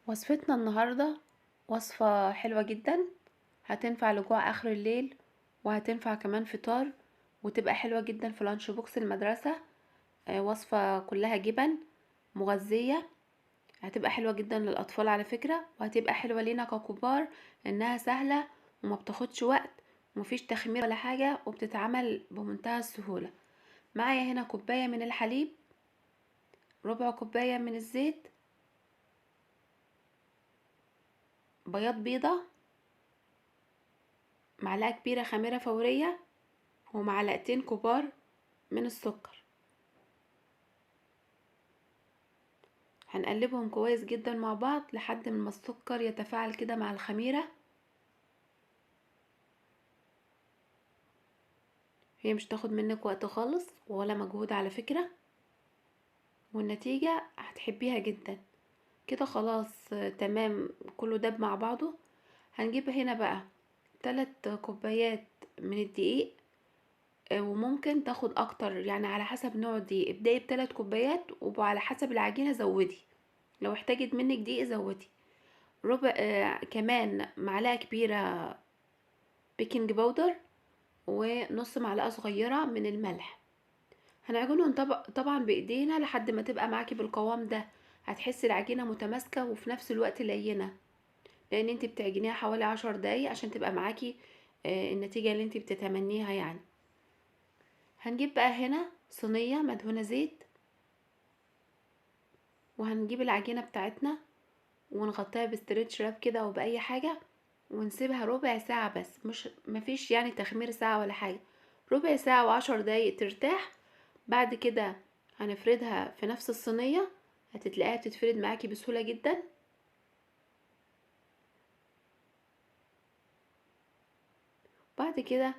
وصفتنا النهاردة وصفة حلوة جدا، هتنفع لجوع اخر الليل، وهتنفع كمان فطار، وتبقى حلوة جدا في لانش بوكس المدرسة. وصفة كلها جبن مغذية، هتبقى حلوة جدا للاطفال على فكرة، وهتبقى حلوة لينا ككبار انها سهلة وما بتاخدش وقت ومفيش تخمير ولا حاجة، وبتتعمل بمنتهى السهولة. معايا هنا كوباية من الحليب، ربع كوباية من الزيت، بياض بيضة، معلقة كبيرة خميرة فورية، ومعلقتين كبار من السكر. هنقلبهم كويس جدا مع بعض لحد ما السكر يتفاعل كده مع الخميرة. هي مش تاخد منك وقت خالص ولا مجهود على فكرة، والنتيجة هتحبيها جدا. كده خلاص تمام، كله داب مع بعضه. هنجيب هنا بقى 3 كوبايات من الدقيق، وممكن تاخد اكتر يعني على حسب نوع الدقيق. ابدأي ب3 كوبايات، وعلى حسب العجينة زودي، لو احتاجت منك دقيق زودي. ربع كمان معلقة كبيرة بيكنج باودر، ونص معلقة صغيرة من الملح. هنعجنهم طبعا بايدينا لحد ما تبقى معاكي بالقوام ده. هتحسي العجينة متماسكة وفي نفس الوقت لينة، لان انت بتعجنيها حوالي 10 دقايق عشان تبقى معاكي النتيجة اللي انت بتتمنيها يعني. هنجيب بقى هنا صينية مدهونة زيت، وهنجيب العجينة بتاعتنا ونغطيها بستريتش راب كده او باي حاجة، ونسيبها ربع ساعة بس، مش مفيش يعني تخمير ساعة ولا حاجة، ربع ساعة و10 دقايق ترتاح. بعد كده هنفردها في نفس الصينية، هتتلاقيها بتتفرد معاكي بسهولة جدا. بعد كده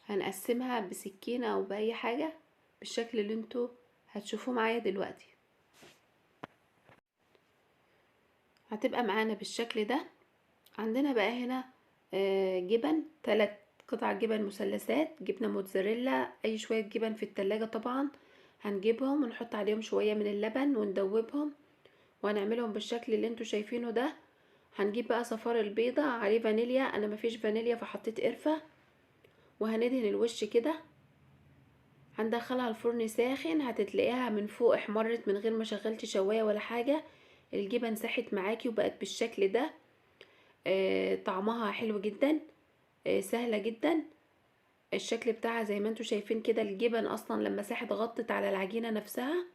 هنقسمها بسكينة او باي حاجة بالشكل اللي انتوا هتشوفوه معايا دلوقتي. هتبقى معانا بالشكل ده. عندنا بقى هنا جبن، 3 قطع جبن مثلثات، جبنة موتزاريلا، اي شوية جبن في التلاجة طبعا. هنجيبهم ونحط عليهم شوية من اللبن وندوبهم، وهنعملهم بالشكل اللي انتوا شايفينه ده. هنجيب بقى صفار البيضة عليه فانيليا، انا مفيش فانيليا فحطيت قرفة، وهندهن الوش كده. هندخلها الفرن ساخن، هتتلاقيها من فوق احمرت من غير ما شغلتي شواية ولا حاجة. الجبن ساحت معاكي وبقت بالشكل ده. طعمها حلو جدا، سهلة جدا. الشكل بتاعها زي ما انتوا شايفين كده، الجبن اصلا لما ساحت غطت على العجينة نفسها.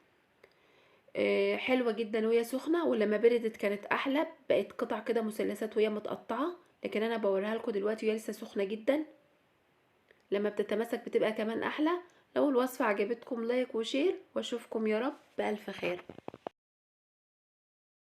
حلوة جدا وهي سخنة، ولما بردت كانت احلى، بقت قطع كده مثلثات وهي متقطعة. لكن انا بوريها لكم دلوقتي وهي لسه سخنة جدا، لما بتتماسك بتبقى كمان احلى. لو الوصفة عجبتكم لايك وشير، واشوفكم يا رب بألف خير.